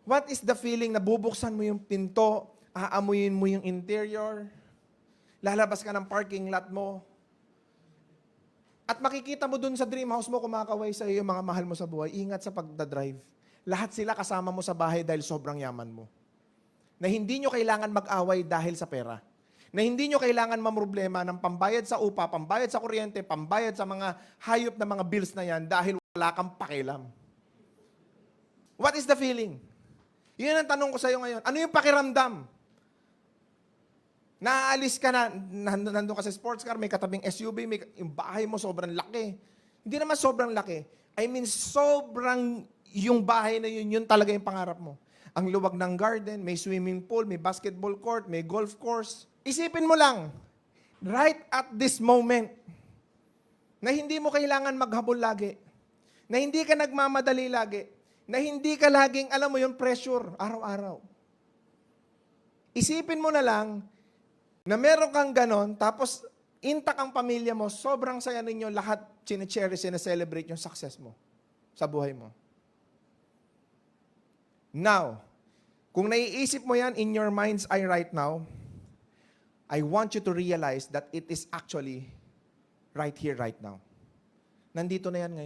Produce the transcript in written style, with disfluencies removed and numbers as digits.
What is the feeling na bubuksan mo yung pinto, aamuyin mo yung interior, lalabas ka ng parking lot mo, at makikita mo dun sa dream house mo, kumakaway sa iyo yung mga mahal mo sa buhay. Ingat sa pagdadrive. Lahat sila kasama mo sa bahay dahil sobrang yaman mo. Na hindi nyo kailangan mag-away dahil sa pera. Na hindi nyo kailangan mamroblema ng pambayad sa upa, pambayad sa kuryente, pambayad sa mga hayop na mga bills na yan dahil wala kang pakialam. What is the feeling? Yun ang tanong ko sa iyo ngayon. Ano yung pakiramdam? Naaalis ka na, nandun ka sa sports car, may katabing SUV, yung bahay mo sobrang laki. Hindi naman sobrang laki. I mean, sobrang yung bahay na yun, yun talaga yung pangarap mo. Ang luwag ng garden, may swimming pool, may basketball court, may golf course. Isipin mo lang, right at this moment, na hindi mo kailangan maghabol lagi, na hindi ka nagmamadali lagi, na hindi ka laging, alam mo yung pressure, araw-araw. Isipin mo na lang, na meron kang ganon, tapos intact ang pamilya mo, sobrang saya ninyo lahat, chine-cherish, celebrate yung success mo sa buhay mo. Now, kung naiisip mo yan in your mind's eye right now, I want you to realize that it is actually right here, right now. Nandito na yan ngayon.